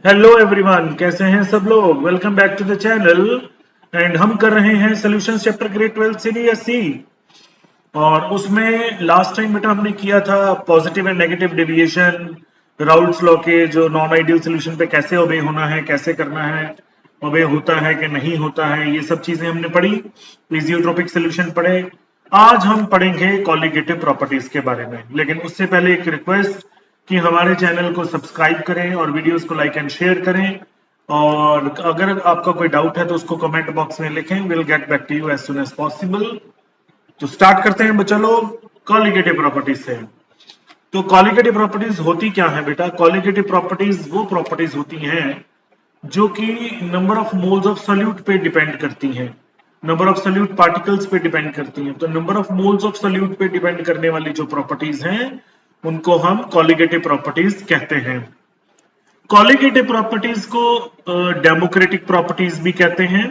Hello everyone, कैसे हैं सब लोग। Welcome back to the channel. And हम कर रहे हैं सॉल्यूशन चैप्टर ग्रेड 12 सीबीएसई। और उसमें लास्ट टाइम बेटा हमने किया था positive and negative deviation, Raoult's law के जो नॉन आइडियल सोल्यूशन पे कैसे ओबे होना है, कैसे करना है, ओबे होता है कि नहीं होता है, ये सब चीजें हमने पढ़ी। फिजियोट्रोपिक सोल्यूशन पढ़े। आज हम पढ़ेंगे कॉलिगेटिव प्रॉपर्टीज के बारे में, लेकिन उससे पहले एक रिक्वेस्ट कि हमारे चैनल को सब्सक्राइब करें और वीडियोस को लाइक एंड शेयर करें। और अगर आपका कोई डाउट है तो उसको कमेंट बॉक्स में लिखें, will get back to you as soon as possible. तो स्टार्ट करते हैं बच्चा लोग कॉलिगेटिव प्रॉपर्टीज से। तो कॉलिगेटिव प्रॉपर्टीज होती क्या है बेटा? कॉलिगेटिव प्रॉपर्टीज वो प्रॉपर्टीज होती हैं जो कि number of moles of solute पे डिपेंड करती हैं, नंबर ऑफ सॉल्यूट पार्टिकल्स पे डिपेंड करती हैं। तो number of moles of solute पे डिपेंड करने वाली जो प्रॉपर्टीज हैं उनको हम कॉलिगेटिव प्रॉपर्टीज कहते हैं। कॉलिगेटिव प्रॉपर्टीज को डेमोक्रेटिक प्रॉपर्टीज भी कहते हैं।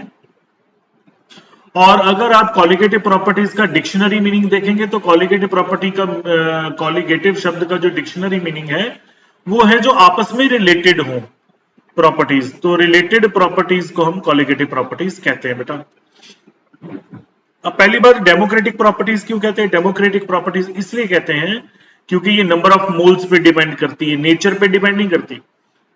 और अगर आप कॉलिगेटिव प्रॉपर्टीज का डिक्शनरी मीनिंग देखेंगे तो कॉलिगेटिव प्रॉपर्टी का कॉलिगेटिव शब्द का जो डिक्शनरी मीनिंग है वो है जो आपस में रिलेटेड हो प्रॉपर्टीज। तो रिलेटेड प्रॉपर्टीज को हम कॉलिगेटिव प्रॉपर्टीज कहते हैं बेटा। अब पहली बार डेमोक्रेटिक प्रॉपर्टीज क्यों कहते हैं? डेमोक्रेटिक प्रॉपर्टीज इसलिए कहते हैं क्योंकि ये नंबर ऑफ मोल्स पे डिपेंड करती है, नेचर पे डिपेंड नहीं करती।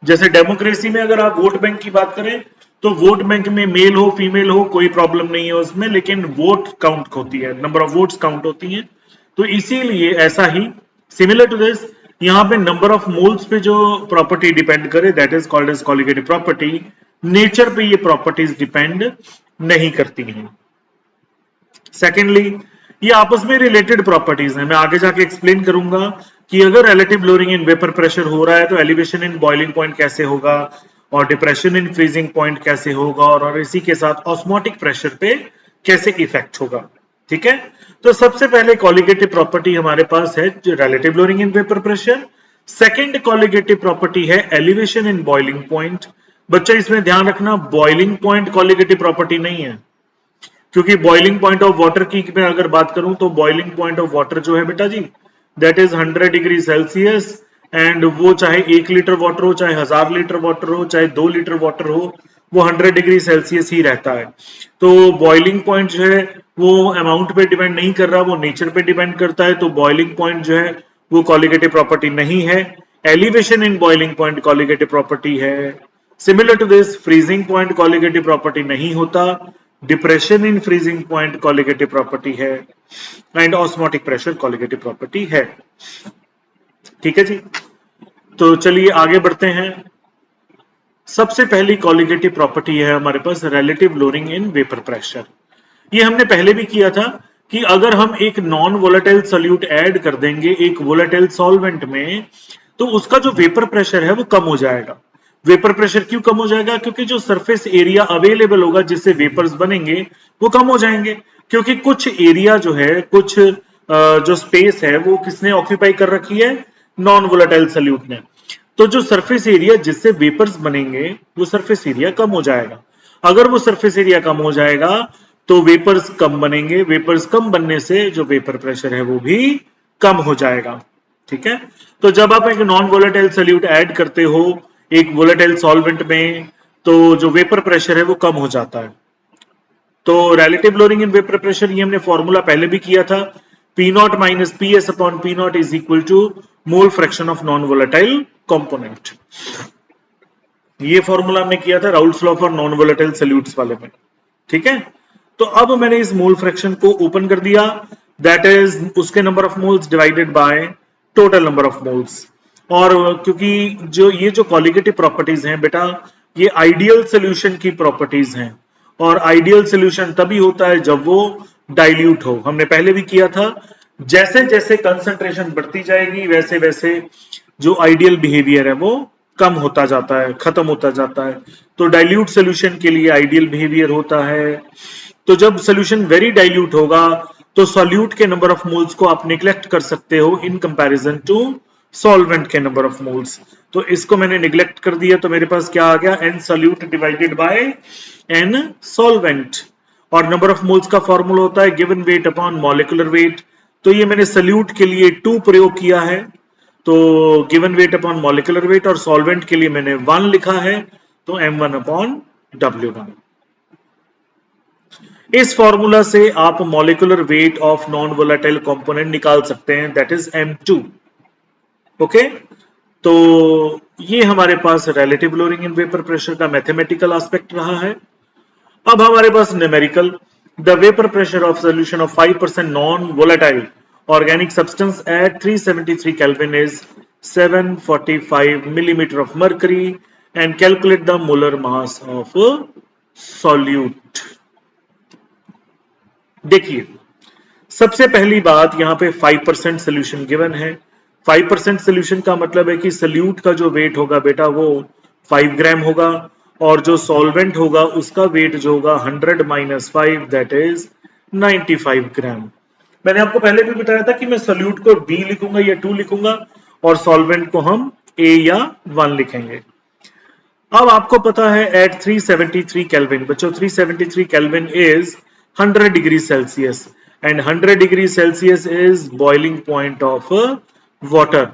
जैसे डेमोक्रेसी में अगर आप वोट बैंक की बात करें तो वोट बैंक में मेल हो फीमेल हो कोई प्रॉब्लम नहीं है उसमें, लेकिन वोट काउंट होती है, नंबर ऑफ वोट्स काउंट होती हैं। तो इसीलिए ऐसा ही सिमिलर टू दिस यहां पे नंबर ऑफ मोल्स पे जो प्रॉपर्टी डिपेंड करे that is called as colligative property. Nature पे ये प्रॉपर्टीज डिपेंड नहीं करती हैं। सेकेंडली ये आपस में रिलेटेड प्रॉपर्टीज हैं। मैं आगे जाके एक्सप्लेन करूंगा कि अगर relative lowering in vapour pressure हो रहा है तो एलिवेशन इन बॉइलिंग पॉइंट कैसे होगा और डिप्रेशन इन फ्रीजिंग पॉइंट कैसे होगा और इसी के साथ ऑस्मोटिक प्रेशर पे कैसे इफेक्ट होगा। ठीक है, तो सबसे पहले कॉलिगेटिव प्रॉपर्टी हमारे पास है जो relative lowering in vapour pressure. Second colligative property है एलिवेशन इन बॉइलिंग पॉइंट। बच्चा इसमें ध्यान रखना बॉइलिंग पॉइंट कॉलिगेटिव प्रॉपर्टी नहीं है, क्योंकि बॉइलिंग पॉइंट ऑफ वाटर की मैं अगर बात करूं तो बॉइलिंग पॉइंट ऑफ वाटर जो है बेटा जी that is 100 degree Celsius. And वो चाहे 1 लीटर वाटर हो, चाहे 1000 लीटर वाटर हो, चाहे 2 लीटर वाटर हो, वो 100 डिग्री सेल्सियस ही रहता है। तो बॉइलिंग पॉइंट जो है वो अमाउंट पे डिपेंड नहीं कर रहा, वो नेचर पे डिपेंड करता है। तो बॉइलिंग पॉइंट जो है वो कॉलिगेटिव प्रॉपर्टी नहीं है। Elevation in boiling point colligative property है। Similar to this freezing point colligative property नहीं होता, depression in freezing point colligative property है and osmotic pressure colligative property है। ठीक है जी, तो चलिए आगे बढ़ते हैं। सबसे पहली कॉलिगेटिव प्रॉपर्टी है हमारे पास relative lowering in vapour pressure. ये हमने पहले भी किया था कि अगर हम एक नॉन वोलेटाइल सॉल्यूट ऐड कर देंगे एक वोलेटाइल सॉल्वेंट में तो उसका जो वेपर प्रेशर है वो कम हो जाएगा। वेपर प्रेशर क्यों कम हो जाएगा? क्योंकि जो सरफेस एरिया अवेलेबल होगा जिससे वेपर्स बनेंगे वो कम हो जाएंगे, क्योंकि कुछ एरिया जो है, कुछ जो स्पेस है वो किसने ऑक्यूपाई कर रखी है? नॉन वोलेटाइल सॉल्यूट ने। तो जो सरफेस एरिया जिससे वेपर्स बनेंगे वो सरफेस एरिया कम हो जाएगा। अगर वो सरफेस एरिया कम हो जाएगा तो वेपर्स कम बनेंगे, वेपर्स कम बनने से जो वेपर प्रेशर है वो भी कम हो जाएगा। ठीक है, तो जब आप एक नॉन वोलेटाइल सॉल्यूट ऐड करते हो एक वोलेटाइल सॉल्वेंट में तो जो वेपर प्रेशर है वो कम हो जाता है। तो relative lowering in vapour pressure ये हमने फॉर्मूला पहले भी किया था, P naught minus P S upon P naught is equal to mole fraction of non volatile component. ये फॉर्मूला हमने किया था Raoult's law for non volatile solutes वाले में। ठीक है, तो अब मैंने इस मोल फ्रैक्शन को ओपन कर दिया, दैट इज उसके number of moles divided by total number of moles. और क्योंकि जो ये जो कॉलिगेटिव प्रॉपर्टीज हैं बेटा ये आइडियल सोल्यूशन की प्रॉपर्टीज हैं, और आइडियल सोल्यूशन तभी होता है जब वो डाइल्यूट हो। हमने पहले भी किया था जैसे जैसे कंसंट्रेशन बढ़ती जाएगी वैसे वैसे जो आइडियल बिहेवियर है वो कम होता जाता है, खत्म होता जाता है। तो डाइल्यूट सोल्यूशन के लिए आइडियल बिहेवियर होता है। तो जब सोल्यूशन वेरी डाइल्यूट होगा तो सॉल्यूट के नंबर ऑफ मोल्स को आप निग्लेक्ट कर सकते हो इन कंपैरिजन टू सॉल्वेंट के नंबर ऑफ मोल्स। तो इसको मैंने निग्लेक्ट कर दिया तो मेरे पास क्या आ गया? N solute divided by N solvent. और नंबर ऑफ मोल्स का फॉर्मूला होता है given weight upon molecular weight. तो ये मैंने सॉल्यूट के लिए 2 प्रयोग किया है, तो given weight upon molecular wait, और सॉल्वेंट के लिए मैंने 1 लिखा है, तो m1 अपॉन w1। इस फॉर्मूला से आप molecular weight of non volatile component निकाल सकते हैं, दैट इज m2। ओके, तो ये हमारे पास relative lowering in vapour pressure का मैथमेटिकल एस्पेक्ट रहा है। अब हमारे पास numerical, the vapour pressure of solution of 5% non volatile organic substance at 373 Kelvin is 745 millimeter of mercury and calculate the molar mass of a solute। देखिए, सबसे पहली बात यहाँ पे 5% सोल्यूशन गिवन है। 5% सोल्यूशन का मतलब है कि सोल्यूट का जो वेट होगा बेटा वो 5 ग्राम होगा, और जो सॉल्वेंट होगा उसका वेट जो होगा 100 माइनस 5 दैट इज 95 ग्राम। मैंने आपको पहले भी बताया था कि मैं सोल्यूट को B लिखूंगा या 2 लिखूंगा, और सॉल्वेंट को हम A या 1 लिखेंगे। अब आपको पता है एट 373 केल्विन, बच्चों 373 kelvin is 100 degree Celsius, and 100 degree Celsius is boiling point of water.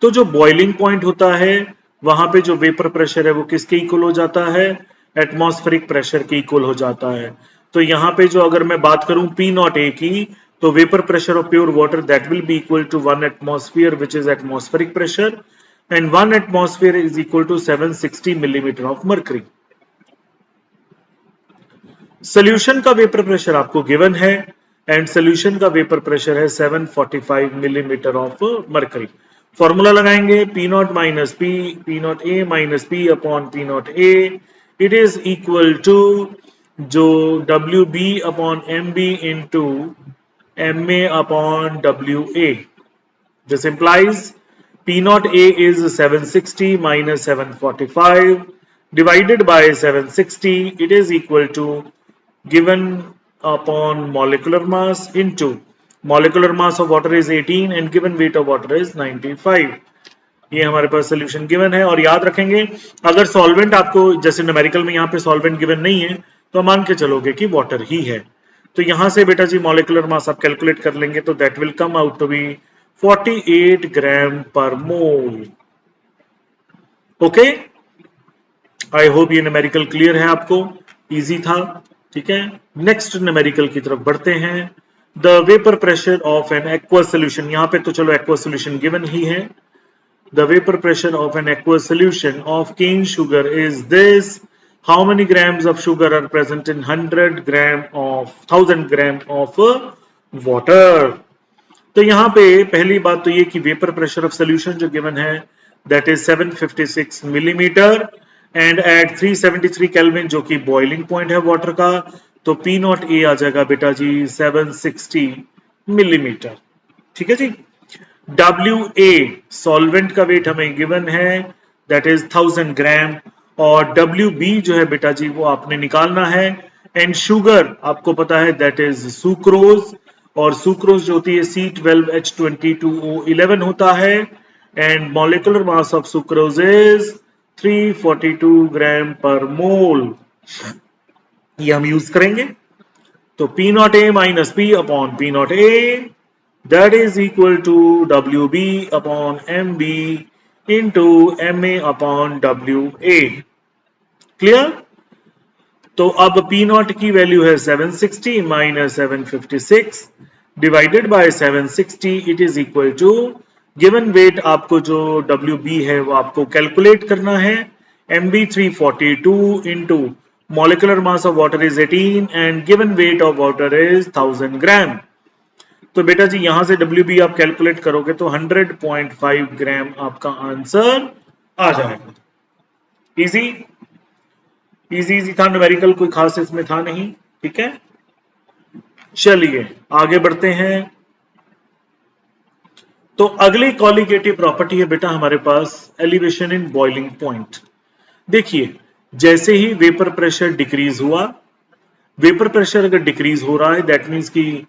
तो जो बॉइलिंग पॉइंट होता है वहां पे जो वेपर प्रेशर है वो किसके इक्वल हो जाता है, एटमॉस्फेरिक प्रेशर के इक्वल हो जाता है। तो यहाँ पे जो अगर मैं बात करूं P0A की, तो vapour pressure of pure water that will be equal to 1 atmosphere which is atmospheric pressure, and 1 atmosphere is equal to 760 millimeter of mercury। Solution का वेपर प्रेशर आपको गिवन है, एंड सोल्यूशन का वेपर प्रेशर है 745 millimetre of mercury. Formula लगाएंगे P naught minus P, P naught A minus P upon P naught A, it is equal to जो WB upon MB into MA upon WA। This implies P naught A is 760 minus 745 divided by 760, it is equal to given upon molecular mass into molecular mass of water is 18 and given weight of water is 95। ये हमारे पास solution given है। और याद रखेंगे अगर solvent आपको जैसे numerical में यहाँ पे सॉल्वेंट गिवन नहीं है तो मान के चलोगे कि वाटर ही है, तो यहां से बेटा जी मॉलिक्यूलर मास आप कैलकुलेट कर लेंगे, तो that will come out to be 48 gram per mole. Okay, I hope ये न्यूमेरिकल क्लियर है आपको, इजी था। ठीक है, नेक्स्ट न्यूमेरिकल की तरफ बढ़ते हैं। The vapour pressure of an aqueous solution, यहां पे तो चलो एक्वस सोल्यूशन गिवन ही है। The vapour pressure of an aqueous solution of cane sugar is this, how many grams of sugar are present in 100 gram of 1000 gram of water. तो यहां पे पहली बात तो ये कि वेपर प्रेशर ऑफ सोल्यूशन जो गिवन है that is 756 millimetre, and at 373 kelvin जो कि बॉइलिंग पॉइंट है वाटर का, तो P नॉट ए आ जाएगा बेटा जी 760 मिलीमीटर। ठीक है जी। WA सॉल्वेंट का वेट हमें गिवन है दैट इज 1000 ग्राम, और WB जो है बेटा जी वो आपने निकालना है, एंड शुगर आपको पता है दैट इज सुक्रोज, और सुक्रोज जो होती है C12H22O11 होता है, and molecular mass of sucrose is 342 gram per mole. ये हम यूज करेंगे, तो P naught A minus P upon P naught A that is equal to WB upon MB into MA upon WA। Clear? तो अब P naught की value है 760 minus 756 divided by 760, it is equal to given wait आपको जो WB है वो आपको calculate करना है, MB 342 into molecular mass of water is 18 and given weight of water is 1000 ग्राम। तो बेटा जी यहां से WB आप कैलकुलेट करोगे तो 100.5 ग्राम आपका आंसर आ जाएगा। इजी इजी इजी था, न्यूमेरिकल कोई खास इसमें था नहीं। ठीक है, चलिए आगे बढ़ते हैं। तो अगली कॉलिगेटिव प्रॉपर्टी है बेटा हमारे पास एलिवेशन इन बॉइलिंग पॉइंट। देखिए जैसे ही वेपर प्रेशर डिक्रीज हुआ, वेपर प्रेशर अगर डिक्रीज हो रहा है दैट मीन्स कि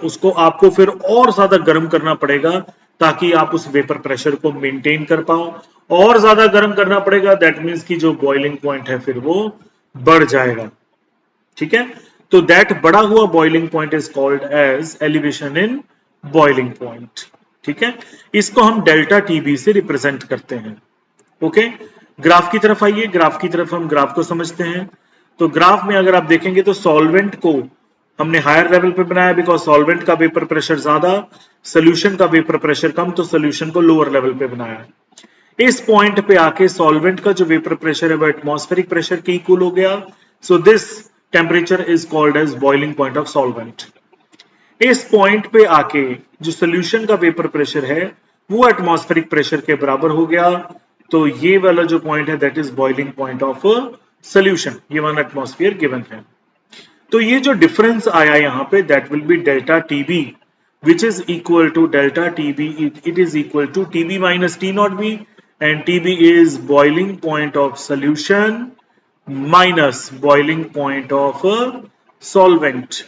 उसको आपको फिर और ज्यादा गर्म करना पड़ेगा ताकि आप उस वेपर प्रेशर को मेंटेन कर पाओ, और ज्यादा गर्म करना पड़ेगा दैट मीन्स कि जो बॉइलिंग पॉइंट है फिर वो बढ़ जाएगा। ठीक है, तो दैट बढ़ा हुआ boiling point is called as elevation in boiling point. ठीक है, इसको हम डेल्टा टीबी से रिप्रेजेंट करते हैं। ओके, ग्राफ की तरफ आइए, ग्राफ की तरफ हम ग्राफ को समझते हैं। तो ग्राफ में अगर आप देखेंगे तो सॉल्वेंट को हमने हायर लेवल पे बनाया बिकॉज सॉल्वेंट का वेपर प्रेशर ज्यादा, सोल्यूशन का वेपर प्रेशर कम, तो सोल्यूशन को लोअर लेवल पे बनाया। इस पॉइंट पे आके सॉल्वेंट का जो वेपर प्रेशर है वो एटमॉस्फेरिक प्रेशर के इक्वल हो गया। So this temperature is called as boiling point of solvent. इस पॉइंट पे आके जो सोल्यूशन का वेपर प्रेशर है वो एटमॉस्फेरिक प्रेशर के बराबर हो गया, तो ये वाला जो पॉइंट है that is boiling point of solution, ये 1 एटमॉस्फेयर गिवन है। तो ये जो डिफरेंस आया यहां पे that will be delta TB which is equal to delta TB, it is equal to TB minus T naught B, and TB is boiling point of solution minus boiling point of a solvent.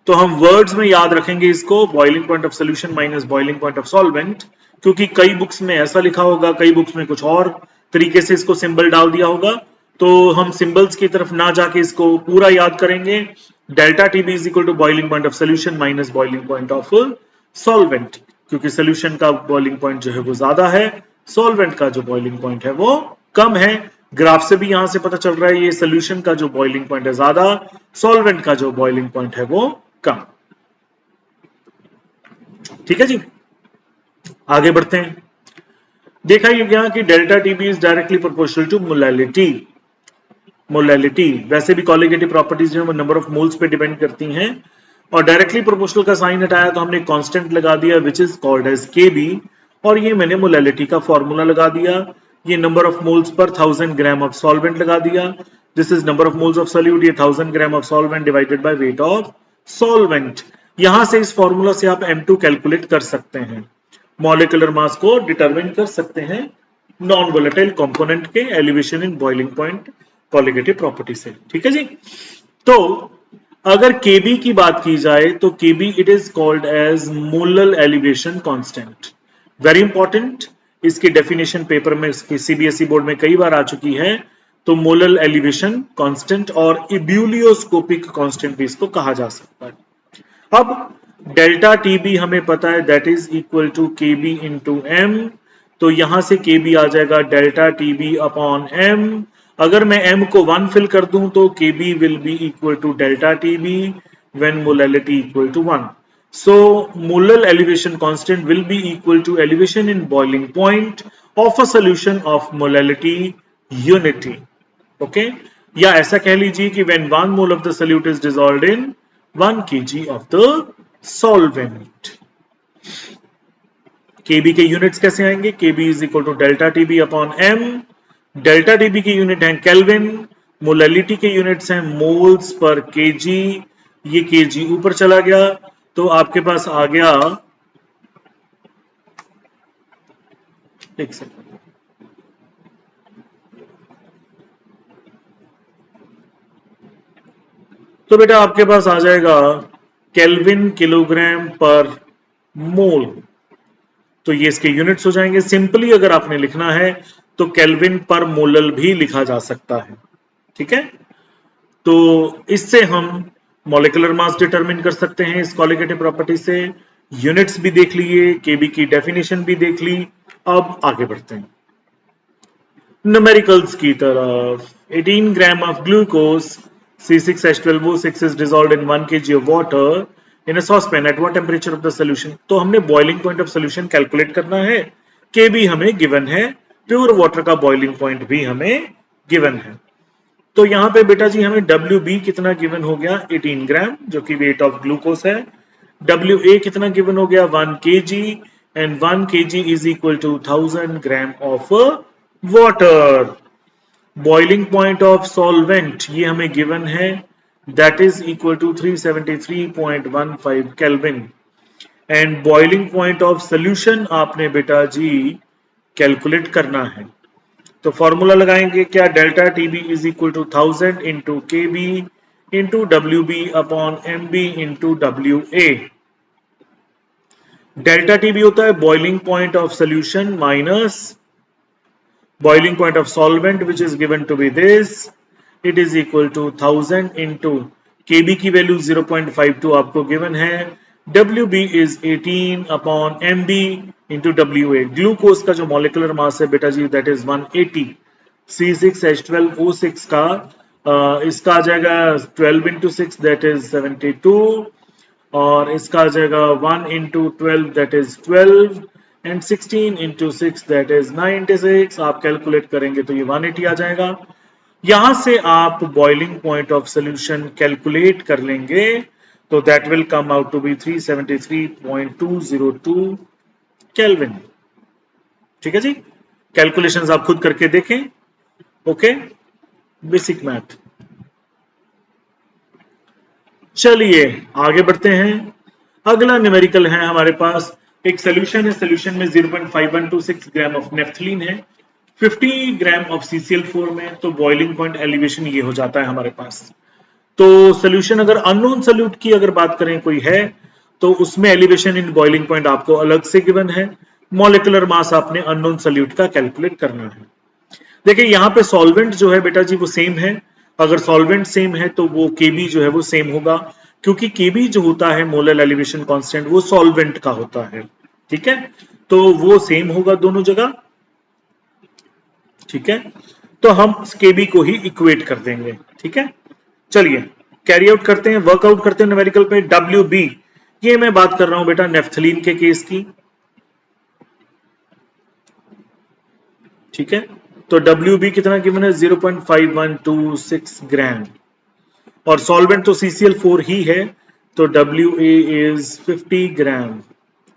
तो हम words में याद रखेंगे इसको, boiling point of solution minus boiling point of solvent, क्योंकि कई books में ऐसा लिखा होगा, कई बुक्स में कुछ और तरीके से इसको सिंबल डाल दिया होगा, तो हम सिंबल्स की तरफ ना जाके इसको पूरा याद करेंगे। Delta TB is equal to boiling point of solution minus boiling point of solvent, क्योंकि सोल्यूशन का बॉइलिंग पॉइंट जो है वो ज्यादा है, सॉल्वेंट का जो बॉइलिंग पॉइंट है वो कम है। ग्राफ से भी यहां से पता चल रहा है ये सोल्यूशन का जो बॉइलिंग पॉइंट है ज्यादा, सॉल्वेंट का जो बॉइलिंग पॉइंट है वो कम। ठीक है जी, आगे बढ़ते हैं। देखा ये गया कि delta TB is directly proportional to molality. Molality वैसे भी कॉलिगेटिव प्रॉपर्टीज जो है वो नंबर ऑफ मोल्स पे डिपेंड करती हैं, और डायरेक्टली प्रोपोर्शनल का साइन हटाया तो हमने कांस्टेंट लगा दिया विच इज कॉल्ड एज केबी, और ये मैंने मोलैलिटी का फॉर्मूला लगा दिया। ये नंबर ऑफ मोल्स पर 1000 ग्राम ऑफ सॉल्वेंट लगा दिया, this is number of moles of solute, ये 1000 gram of solvent divided by weight of solvent. यहां से इस फॉर्मूला से आप M2 कैलकुलेट कर सकते हैं, मॉलिक्यूलर मास को डिटरमिन कर सकते हैं नॉन वोलेटाइल कंपोनेंट के elevation in boiling point colligative property से। ठीक है जी, तो अगर केबी की बात की जाए तो KB it is called as molal elevation constant. Very important, इसकी डेफिनेशन पेपर में सीबीएसई बोर्ड में कई बार आ चुकी है। तो मोलल एलिवेशन कांस्टेंट और इब्यूलियोस्कोपिक कांस्टेंट भी इसको कहा जा सकता है। अब डेल्टा टीबी हमें पता है that is equal to KB into M, तो यहां से केबी आ जाएगा डेल्टा टीबी अपॉन एम। अगर मैं m को 1 फिल कर दूं तो kb will be equal to delta tb when molality equal to 1. So molar elevation constant will be equal to elevation in boiling point of a solution of molality unity. Okay? या ऐसा कह लीजिए कि when 1 mole of the solute is dissolved in 1 kg of the solvent. kb के units कैसे आएंगे? kb is equal to delta tb upon m. Delta TB की unit है केल्विन, मोलैलिटी के यूनिट्स हैं मोल्स पर केजी, ये KG ऊपर चला गया तो आपके पास आ गया, एक सेकंड, तो बेटा आपके पास आ जाएगा केल्विन किलोग्राम पर मोल, तो ये इसके यूनिट्स हो जाएंगे। सिंपली अगर आपने लिखना है तो केल्विन पर मोलल भी लिखा जा सकता है। ठीक है, तो इससे हम मॉलिक्यूलर मास डिटरमिन कर सकते हैं इस कॉलिगेटिव प्रॉपर्टी से। यूनिट्स भी देख लिए, केबी की डेफिनेशन भी देख ली। अब आगे बढ़ते हैं न्यूमेरिकल्स की तरफ। 18 gram of glucose C6H12O6 is dissolved in 1 kg of water in a saucepan at what temperature of the solution। तो हमने boiling point of solution calculate करना है, केबी हमें गिवन है, प्योर वाटर का बॉइलिंग पॉइंट भी हमें गिवन है। तो यहां पे बेटा जी हमें WB कितना गिवन हो गया 18 ग्राम, जो कि वेट ऑफ ग्लूकोज है। WA कितना गिवन हो गया 1 kg, and 1 kg is equal to 1000 gram of water. Boiling point of solvent ये हमें गिवन है that is equal to 373.15 kelvin, and boiling point of solution आपने बेटा जी कैलकुलेट करना है। तो फॉर्मूला लगाएंगे क्या, delta TB is equal to 1000 into KB into WB upon MB into WA। Delta TB होता है boiling point of solution minus boiling point of solvent which is given to be this, it is equal to 1000 into KB की value 0.52 आपको given है, WB is 18 upon MB into WA। Glucose का जो molecular mass है बेटा जी that is 180। C6H12O6 का इसका आ जाएगा 12 into 6 दैट इज 72 और इसका आ जाएगा 1 into 12 that is 12 and 16 into 6 that is 96। आप कैलकुलेट करेंगे तो ये 180 आ जाएगा। यहां से आप boiling point of solution calculate कर लेंगे तो that will come out to be 373.202 kelvin. ठीक है जी, कैलकुलेशंस आप खुद करके देखें। Okay, basic math. चलिए आगे बढ़ते हैं। अगला न्यूमेरिकल है हमारे पास, एक सोल्यूशन है, सोल्यूशन में 0.5126 ग्राम ऑफ नेफ्थलीन है, 50 ग्राम ऑफ CCl4 में, तो बॉइलिंग पॉइंट एलिवेशन ये हो जाता है हमारे पास। तो सोल्यूशन अगर अननोन सोल्यूट की अगर बात करें कोई है तो उसमें एलिवेशन इन बॉइलिंग पॉइंट आपको अलग से गिवन है, मॉलिक्यूलर मास आपने अननोन सोल्यूट का कैलकुलेट करना है। देखिए यहाँ पे सॉल्वेंट जो है बेटा जी वो सेम है, अगर सॉल्वेंट सेम है तो वो Kb जो है वो सेम होगा, क्योंकि Kb जो होता है मोलर एलिवेशन कांस्टेंट वो सॉल्वेंट का होता है। ठीक है, तो वो सेम होगा दोनों जगह। ठीक है, तो हम Kb को ही इक्वेट कर देंगे। ठीक है, चलिए कैरी आउट करते हैं, वर्कआउट करते हैं न्यूमेरिकल पे। WB, ये मैं बात कर रहा हूं बेटा नेफ्थलीन के केस की। ठीक है, तो WB कितना गिवन है 0.5126 ग्राम और सॉल्वेंट तो CCl4 ही है, तो WA इज 50 ग्राम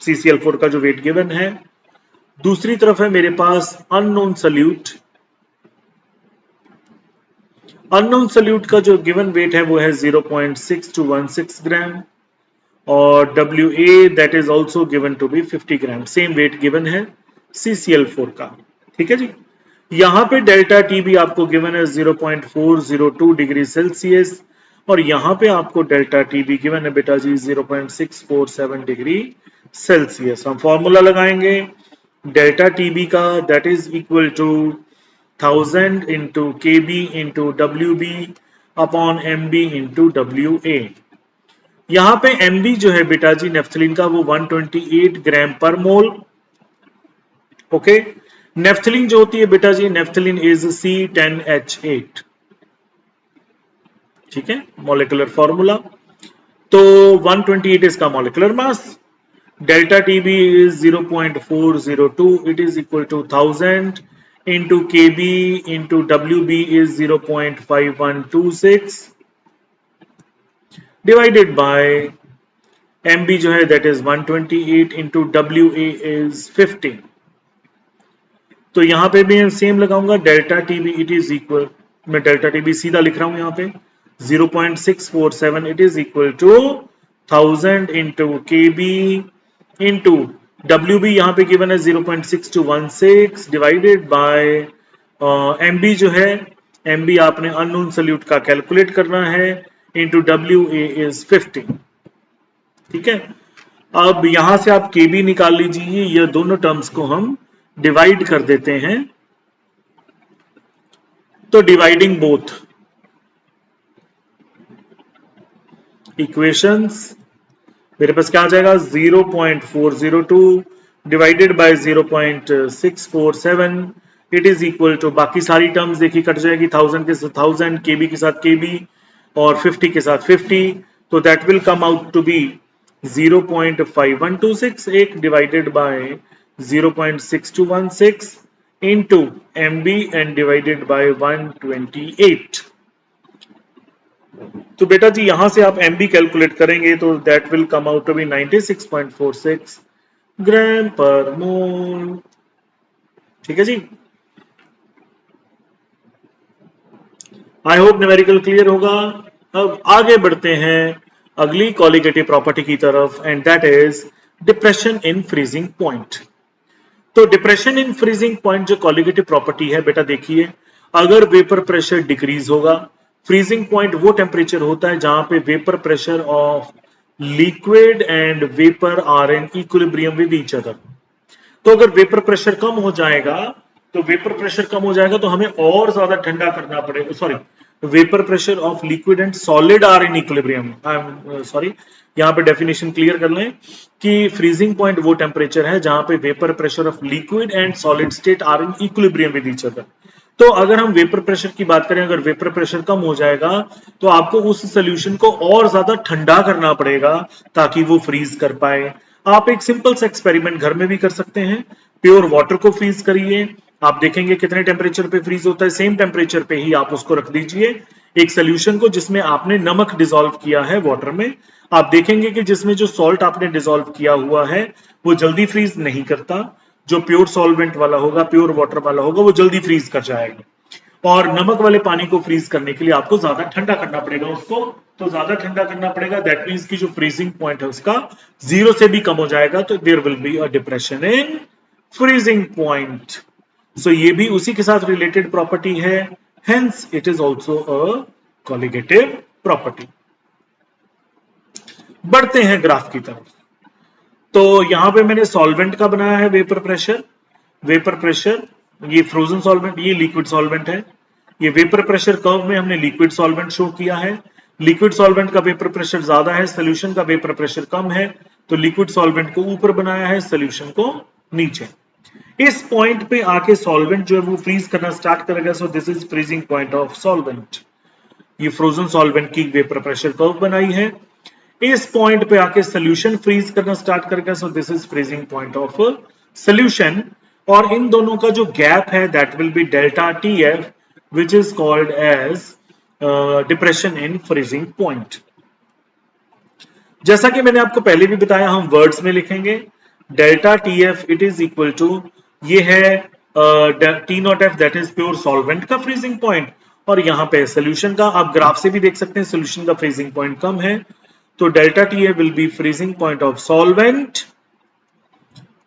CCl4 का जो वेट गिवन है। दूसरी तरफ है मेरे पास अननोन सोल्यूट, अननोन सोल्यूट का जो गिवन वेट है वो है 0.6216 ग्राम और WA that is also given to be 50 gram, same weight given है CCl4 का। ठीक है जी, यहां पे डेल्टा टी भी आपको गिवन है 0.402 डिग्री सेल्सियस और यहां पे आपको डेल्टा टी भी गिवन है बेटा जी 0.647 डिग्री सेल्सियस। हम फॉर्मूला लगाएंगे डेल्टा टीबी का, that is equal to 1000 into Kb into Wb upon Mb into Wa। यहां पे Mb जो है बेटा जी नेफ्थलीन का वो 128 ग्राम पर मोल। ओके, नेफ्थलीन जो होती है बेटा जी नेफ्थलीन इज C10H8। ठीक है, मॉलिक्यूलर फॉर्मूला, तो 128 इसका molecular mass, delta TB is 0.402, it is equal to 1000 into Kb into Wb is 0.5126 divided by Mb जो है that is 128 into Wa is 50। तो यहां पे भी सेम लगाऊंगा delta TB it is equal, मैं डेल्टा टीबी सीधा लिख रहा हूं यहां पे 0.647 it is equal to 1000 into Kb into WB यहां पे गिवन है 0.6216 डिवाइडेड बाय MB जो है, MB आपने अननोन सोल्यूट का कैलकुलेट करना है इंटू WA इज 50। ठीक है, अब यहां से आप KB निकाल लीजिए, ये दोनों टर्म्स को हम डिवाइड कर देते हैं, तो डिवाइडिंग बोथ इक्वेशंस मेरे पास क्या आ जाएगा 0.402 divided by 0.647 it is equal to, बाकी सारी टर्म्स देखिए कट जाएगी, 1000 के साथ 1000, KB के साथ KB और 50 के साथ 50, तो that will come out to be 0.5126 एक divided by 0.6216 into MB and divided by 128। तो बेटा जी यहां से आप MB कैलकुलेट करेंगे तो that will come out to be 96.46 gram per mole. ठीक है जी, आई होप न्यूमेरिकल क्लियर होगा। अब आगे बढ़ते हैं अगली कॉलिगेटिव प्रॉपर्टी की तरफ and that is depression in freezing point. तो डिप्रेशन इन फ्रीजिंग पॉइंट जो कॉलिगेटिव प्रॉपर्टी है बेटा देखिए, अगर वेपर प्रेशर डिक्रीज होगा, फ्रीजिंग पॉइंट वो टेम्परेचर होता है जहां पे vapour pressure of liquid and vapour are in equilibrium with each other. तो अगर वेपर प्रेशर कम हो जाएगा, तो वेपर प्रेशर कम हो जाएगा तो हमें और ज्यादा ठंडा करना पड़ेगा, sorry vapour pressure of liquid and solid are in equilibrium, I am sorry, यहाँ पे डेफिनेशन क्लियर कर लें कि फ्रीजिंग पॉइंट वो टेम्परेचर है जहां पे vapour pressure of liquid and solid state are in equilibrium with each other. तो अगर हम वेपर प्रेशर की बात करें, अगर वेपर प्रेशर कम हो जाएगा तो आपको उस सोल्यूशन को और ज्यादा ठंडा करना पड़ेगा ताकि वो फ्रीज कर पाए। आप एक सिंपल सा एक्सपेरिमेंट घर में भी कर सकते हैं। प्योर वाटर को फ्रीज करिए, आप देखेंगे कितने टेम्परेचर पे फ्रीज होता है। सेम टेम्परेचर पे ही आप उसको रख दीजिए एक सोल्यूशन को जिसमें आपने नमक डिसॉल्व किया है वाटर में। आप देखेंगे कि जिसमें जो सॉल्ट आपने डिसॉल्व किया हुआ है वो जल्दी फ्रीज नहीं करता, जो प्योर सॉल्वेंट वाला होगा, प्योर वाटर वाला होगा, वो जल्दी फ्रीज कर जाएगा। और नमक वाले पानी को फ्रीज करने के लिए आपको ज्यादा ठंडा करना पड़ेगा उसको, तो ज्यादा ठंडा करना पड़ेगा। दैट मींस की जो फ्रीजिंग पॉइंट है उसका 0 से भी कम हो जाएगा, तो there will be a depression in freezing point. So ये भी उसी के साथ रिलेटेड प्रॉपर्टी है, hence it is also a colligative property. बढ़ते हैं ग्राफ की तरफ। तो यहां पे मैंने सॉल्वेंट का बनाया है वेपर प्रेशर। वेपर प्रेशर, ये फ्रोजन सॉल्वेंट, ये लिक्विड सॉल्वेंट है। ये वेपर प्रेशर कर्व में हमने लिक्विड सॉल्वेंट शो किया है। लिक्विड सॉल्वेंट का वेपर प्रेशर ज्यादा है, सोल्यूशन का वेपर प्रेशर कम है, तो लिक्विड सॉल्वेंट को ऊपर बनाया है, सोल्यूशन को नीचे। इस पॉइंट पे आके सॉल्वेंट जो है वो फ्रीज करना स्टार्ट करेगा। So this is freezing point of solvent. ये फ्रोजन सॉल्वेंट की वेपर प्रेशर कर्व बनाई है। इस पॉइंट पे आके सोल्यूशन फ्रीज करना स्टार्ट करेगा। So this is freezing point of solution. और इन दोनों का जो गैप है that will be delta TF which is called as depression in freezing point. जैसा कि मैंने आपको पहले भी बताया, हम वर्ड्स में लिखेंगे delta TF it is equal to, ये है T naught F that is pure solvent का फ्रीजिंग पॉइंट, और यहां पे सोल्यूशन का, आप ग्राफ से भी देख सकते हैं सोल्यूशन का फ्रीजिंग पॉइंट कम है, तो delta TF will be freezing point of solvent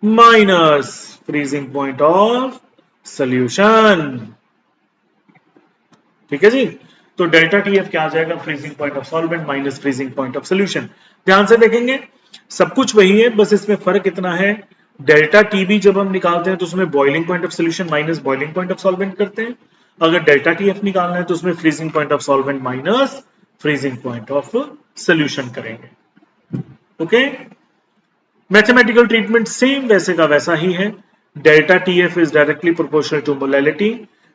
minus freezing point of solution. ठीक है जी। तो डेल्टा टीएफ क्या आ जाएगा, freezing point of solvent minus freezing point of solution. ध्यान से देखेंगे सब कुछ वही है, बस इसमें फर्क इतना है, डेल्टा टीबी जब हम निकालते हैं तो उसमें boiling point of solution minus boiling point of solvent करते हैं। अगर डेल्टा टीएफ निकालना है तो उसमें freezing point of solvent minus freezing point of solution करेंगे। ओके, मैथमेटिकल ट्रीटमेंट सेम वैसे का वैसा ही है। Delta TF is directly proportional to molality,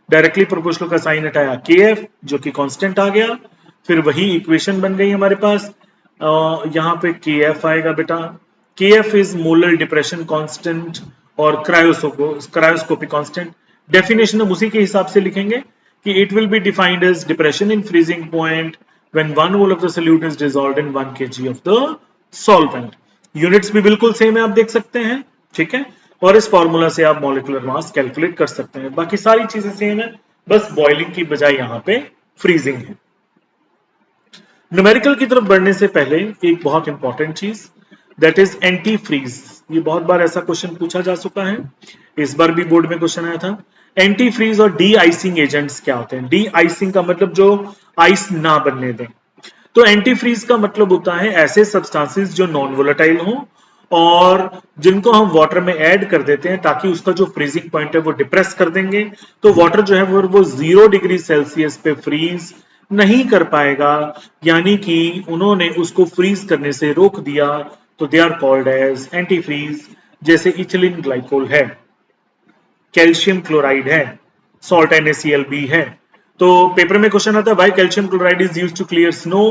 directly proportional का साइन हटाया केएफ जो कि कांस्टेंट आ गया, फिर वही इक्वेशन बन गई हमारे पास। यहां पे केएफ आएगा बेटा, KF is molar depression constant और क्रायोस्कोपिक कांस्टेंट। डेफिनेशन हम उसी के हिसाब से लिखेंगे कि it will be defined as depression in freezing point when 1 mole of the solute is dissolved in 1 kg of the solvent. Units भी बिल्कुल सेम है, आप देख सकते हैं। ठीक है, और इस फॉर्मूला से आप मॉलिक्यूलर मास कैलकुलेट कर सकते हैं। बाकी सारी चीजें सेम है, बस बॉइलिंग की बजाय यहां पे फ्रीजिंग है। न्यूमेरिकल की तरफ बढ़ने से पहले एक बहुत इंपॉर्टेंट चीज दैट इज एंटी फ्रीज। ये बहुत बार ऐसा क्वेश्चन पूछा जा चुका है, इस बार भी बोर्ड में क्वेश्चन आया था। एंटी फ्रीज और डी आइसिंग एजेंट्स क्या होते हैं? डी आइसिंग का मतलब जो आइस ना बनने दें। तो एंटी फ्रीज का मतलब होता है ऐसे सब्सटेंसेस जो नॉन वोलेटाइल हो और जिनको हम वाटर में ऐड कर देते हैं ताकि उसका जो फ्रीजिंग पॉइंट है वो डिप्रेस कर देंगे, तो वाटर जो है वो 0 डिग्री सेल्सियस पे फ्रीज नहीं कर पाएगा, यानी कि उन्होंने उसको फ्रीज करने से रोक दिया, तो they are called as anti freeze. जैसे इथिलीन ग्लाइकोल है, कैल्शियम क्लोराइड है, सॉल्ट NaCl है। तो पेपर में क्वेश्चन आता है why calcium chloride is used to clear snow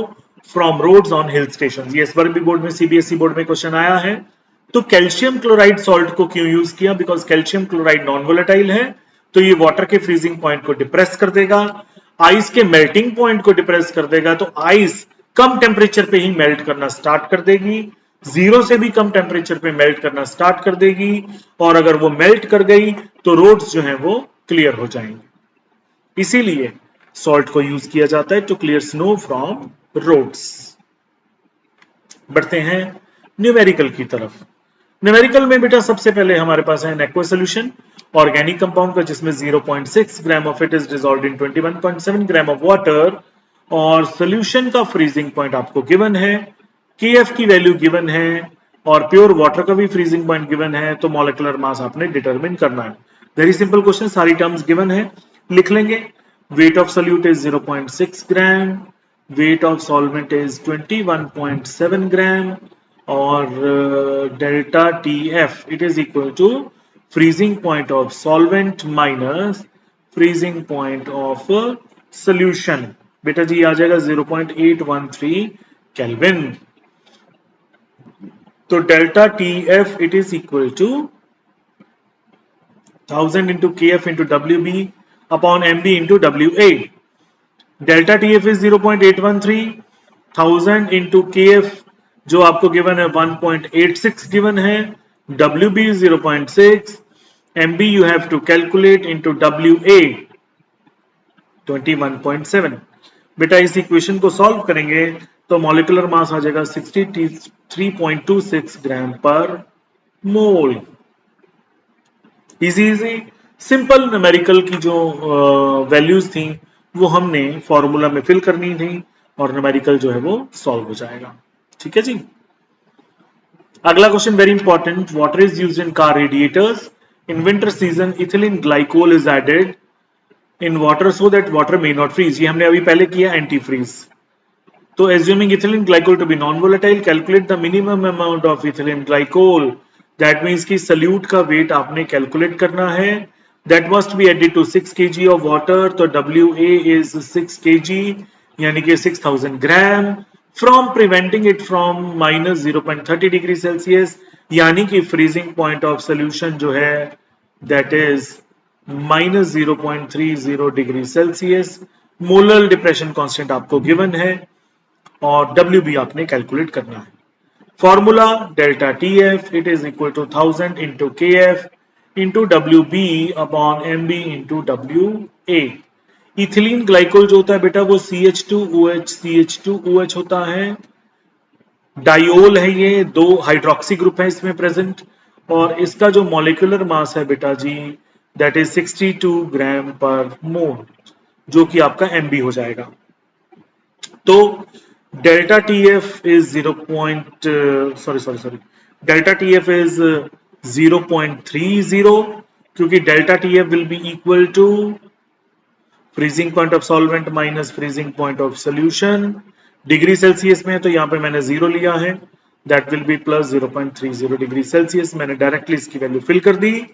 from roads on hill stations. ये इस बार भी बोर्ड में सीबीएसई बोर्ड में क्वेश्चन आया है। तो कैल्शियम क्लोराइड सॉल्ट को क्यों यूज किया? Because calcium chloride non volatile है, तो ये वाटर के फ्रीजिंग पॉइंट को डिप्रेस कर देगा, आइस के मेल्टिंग पॉइंट को डिप्रेस कर देगा, तो आइस कम टेम्परेचर पे ही मेल्ट करना स्टार्ट कर देगी, 0 से भी कम टेम्परेचर पे मेल्ट करना स्टार्ट कर देगी, और अगर वो मेल्ट कर गई तो रोड्स जो हैं वो क्लियर हो जाएंगे। इसीलिए सॉल्ट को यूज किया जाता है to clear snow from roads. बढ़ते हैं न्यूमेरिकल की तरफ। न्यूमेरिकल में बेटा सबसे पहले हमारे पास है एक्वा सोल्यूशन, ऑर्गेनिक कंपाउंड का, जिसमें 0.6 gram of it is dissolved in 21.7 gram of water, और सोल्यूशन का फ्रीजिंग पॉइंट आपको गिवन है, केएफ की वैल्यू गिवन है, और प्योर वाटर का भी फ्रीजिंग पॉइंट गिवन है, तो मॉलिक्यूलर मास आपने डिटरमिन करना है। वेरी सिंपल क्वेश्चन, सारी टर्म्स गिवन है, लिख लेंगे। Weight of solute is 0.6 gram, weight of solvent is 21.7 gram, or delta TF it is equal to freezing point of solvent minus freezing point of solution. बेटा जी आ जाएगा 0.813 kelvin. तो delta TF it is equal to 1000 into KF into WB upon MB into WA. Delta TF is 0.813, 1000 into KF जो आपको given है 1.86 given है, WB 0.6, MB you have to calculate into WA 21.7. बेटा इस equation को solve करेंगे तो molecular mass आ जाएगा 63.26 ग्राम पर मोल. इजी इजी सिंपल न्यूमेरिकल की जो वैल्यूज थी वो हमने फॉर्मूला में फिल करनी थी और न्यूमेरिकल जो है वो सॉल्व हो जाएगा. ठीक है जी. अगला question very important. Water is used in car radiators. In winter season ethylene glycol is added in water so that water may not freeze. ये हमने अभी पहले किया एंटी फ्रीज. तो assuming ethylene glycol to be non volatile, calculate the minimum amount of ethylene glycol. That means की solute का weight आपने calculate करना है. That must be added to 6 kg of water. तो WA इज 6 kg यानी कि 6000 gram. From preventing it from minus 0.30 degree Celsius यानी कि फ्रीजिंग पॉइंट ऑफ सोल्यूशन जो है that is minus 0.30 degree Celsius. Molar depression constant आपको given है और WB आपने कैलकुलेट करना है. Formula delta TF it is equal to 1000 into KF into WB upon MB into WA. Ethylene glycol जो होता है बेटा वो CH2OH होता है. डायोल है, ये 2 हाइड्रोक्सी ग्रुप है इसमें प्रेजेंट और इसका जो मॉलिक्यूलर मास है बेटा जी दैट इज 62 ग्राम पर मोल जो कि आपका MB हो जाएगा. तो delta TF is delta TF is 0.30 क्योंकि delta TF will be equal to freezing point of solvent minus freezing point of solution. Degree Celsius में तो यहां पे मैंने 0 लिया है, that will be plus 0.30 degree Celsius. मैंने डायरेक्टली इसकी वैल्यू फिल कर दी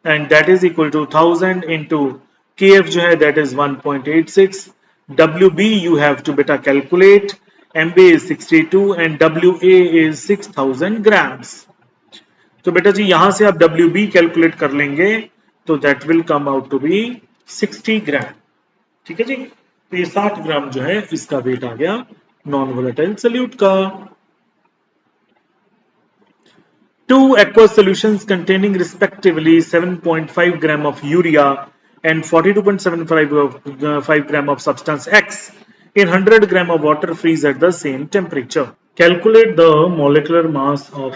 and that is equal to 1000 into KF जो है that is 1.86. WB you have to beta calculate. MB is 62 and WA is 6000 grams. तो बेटा जी यहां से आप WB कैलकुलेट कर लेंगे तो that will come out to be 60 gram. ठीक है जी. तो ये 60 ग्राम जो है इसका वेट आ गया नॉन वोलेटाइल सॉल्यूट का. 2 aqueous solutions containing respectively 7.5 gram of urea and 42.75 gram of substance X in 100 gram of water freeze at the same temperature. Calculate the molecular mass of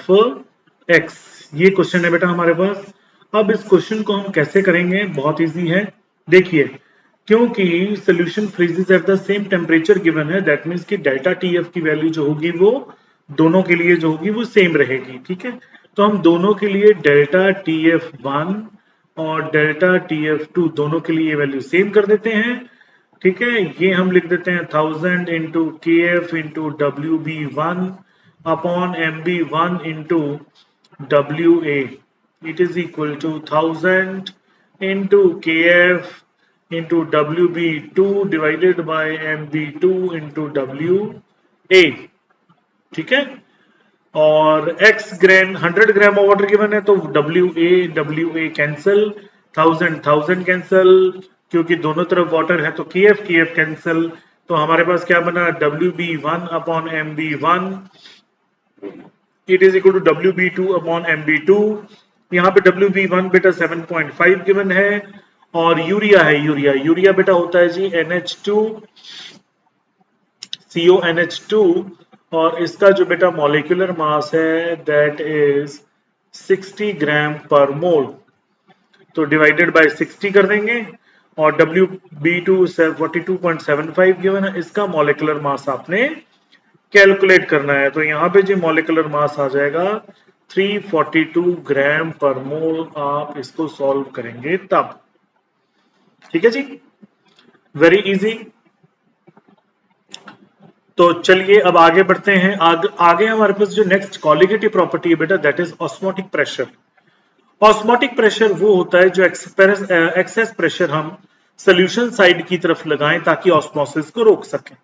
X. ये question है बेटा हमारे पास. अब इस question को हम कैसे करेंगे, बहुत इजी है. देखिए क्योंकि solution freezes at the same temperature given है दैट मीन्स कि डेल्टा TF की वैल्यू जो होगी वो दोनों के लिए जो होगी वो सेम रहेगी. ठीक है. तो हम दोनों के लिए डेल्टा TF1 और डेल्टा TF2 दोनों के लिए वैल्यू सेम कर देते हैं. ठीक है. ये हम लिख देते हैं 1000 into KF into WB1 upon MB1 into WA. It is equal to 1000 into KF into WB2 divided by MB2 into WA. ठीक है. और X gram 100 gram of water given है तो WA कैंसिल, 1000 कैंसिल क्योंकि दोनों तरफ वाटर है तो KF कैंसिल. तो हमारे पास क्या बना WB1 upon MB1 it is equal to WB2 upon MB2. यहाँ पे WB1 बेटा 7.5 गिवन है और यूरिया है. यूरिया बेटा होता है जी NH2 CONH2 और इसका जो बेटा मॉलिक्यूलर मास है दैट इज 60 ग्राम पर मोल. तो डिवाइडेड बाय 60 कर देंगे और WB2 42.75 गिवन है. इसका मॉलिक्यूलर मास आपने कैलकुलेट करना है. तो यहाँ पे जी मॉलिक्यूलर मास आ जाएगा 342 ग्राम पर मोल. आप इसको सॉल्व करेंगे तब. ठीक है जी. Very easy. तो चलिए अब आगे बढ़ते हैं। आगे हमारे पास जो नेक्स्ट कॉलिगेटिव प्रॉपर्टी है बेटा, that is osmotic pressure. Osmotic pressure वो होता है जो एक्सेस प्रेशर हम सोल्यूशन साइड की तरफ लगाएं ताकि ऑस्मोसिस को रोक सकें।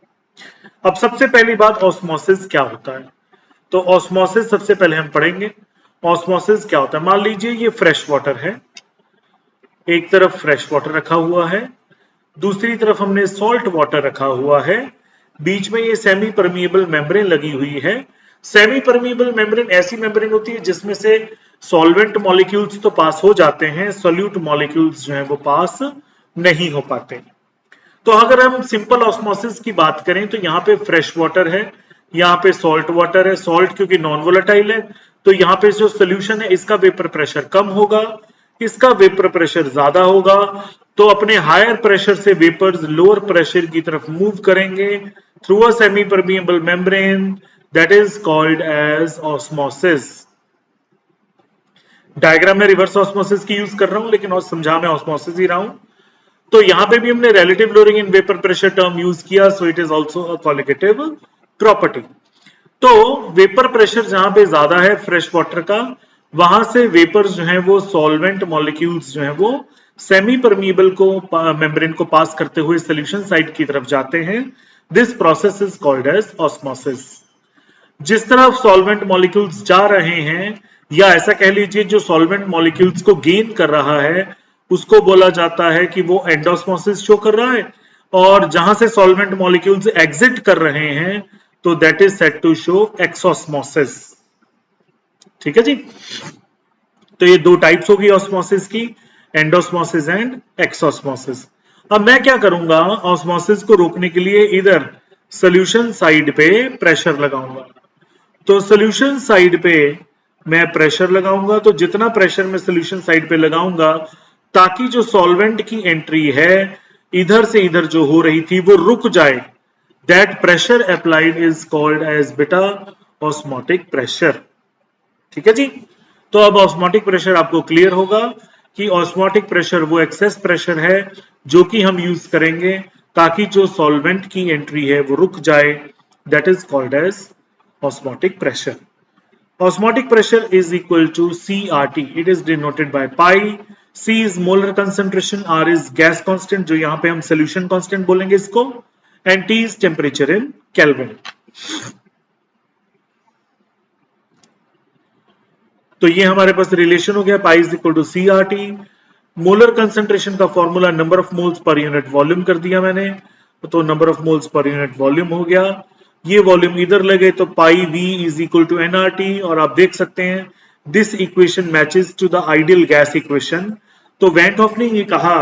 अब सबसे पहली बात, ऑस्मोसिस क्या होता है? तो ऑस्मोसिस सबसे पहले हम पढ़ेंगे। ऑस्मोसिस क्या होता है? मान लीजिए ये फ्रेश वाटर है, एक तरफ फ्रेश वाटर रखा हुआ है, दूसरी तरफ हमने सॉल्ट वाटर रखा हुआ है, बीच में ये सेमी परमिएबल मेम्ब्रेन लगी हुई है। सेमी परमिएबल मेम्ब्रेन ऐसी मेम्ब्रेन होती है जिसमें से सॉल्वेंट मॉलिक्यूल्स तो पास हो जाते हैं, सोल्यूट मॉलिक्यूल्स जो है वो पास नहीं हो पाते। तो अगर हम सिंपल ऑस्मोसिस की बात करें तो यहाँ पे फ्रेश वाटर है, यहाँ पे सॉल्ट वाटर है। सॉल्ट क्योंकि नॉन वोलेटाइल है तो यहाँ पे जो सोल्यूशन है इसका वेपर प्रेशर कम होगा, इसका वेपर प्रेशर ज्यादा होगा, तो अपने हायर प्रेशर से वेपर्स लोअर प्रेशर की तरफ मूव करेंगे through a semi permeable membrane, that is called as osmosis. Diagram में रिवर्स ऑस्मोसिस की यूज कर रहा हूं लेकिन और समझा मैं ऑस्मोसिस ही रहा हूं। तो यहां पे भी हमने relative lowering in vapour pressure term use किया, so it is also a colligative property. तो वेपर प्रेशर जहां पे ज्यादा है फ्रेश वाटर का, वहां से वेपर जो है वो सॉल्वेंट मॉलिक्यूल्स जो है वो सेमी परमिएबल को मेम्ब्रेन को पास करते हुए सोल्यूशन साइड की तरफ जाते हैं। This process is called as osmosis. जिस तरफ सॉल्वेंट मॉलिक्यूल्स जा रहे हैं, या ऐसा कह लीजिए जो सॉल्वेंट मॉलिक्यूल्स को गेन कर रहा है, उसको बोला जाता है कि वो एंडोस्मोसिस शो कर रहा है, और जहां से सॉल्वेंट मॉलिक्यूल्स एग्जिट कर रहे हैं तो that is said to show exosmosis. ठीक है जी। तो ये दो टाइप्स होगी ऑस्मोसिस की, एंडोस्मोसिस एंड एक्सोस्मोसिस। अब मैं क्या करूंगा, ऑस्मोसिस को रोकने के लिए इधर सोल्यूशन साइड पे प्रेशर लगाऊंगा। तो सोल्यूशन साइड पे मैं प्रेशर लगाऊंगा, तो जितना प्रेशर मैं सोल्यूशन साइड पे लगाऊंगा ताकि जो सॉल्वेंट की एंट्री है इधर से इधर जो हो रही थी वो रुक जाए, that pressure applied is called as बेटा ऑस्मोटिक प्रेशर। ठीक है जी। तो अब ऑस्मोटिक प्रेशर आपको क्लियर होगा कि ऑस्मोटिक प्रेशर वो एक्सेस प्रेशर है जो कि हम यूज करेंगे ताकि जो सॉल्वेंट की एंट्री है वो रुक जाए, that is called as osmotic pressure. Osmotic pressure is equal to CRT. It is denoted by pi. C is molar concentration, R is gas constant, जो यहाँ पे हम solution constant बोलेंगे इसको, and T is temperature in Kelvin. तो ये हमारे पास relation हो गया, pi is equal to CRT. Molar concentration का formula number of moles per unit volume कर दिया मैंने, तो number of moles per unit volume हो गया। ये वॉल्यूम इधर लगे तो pi V is equal to NRT, और आप देख सकते हैं this equation matches to the ideal gas equation. तो वैन हॉफ ने ये कहा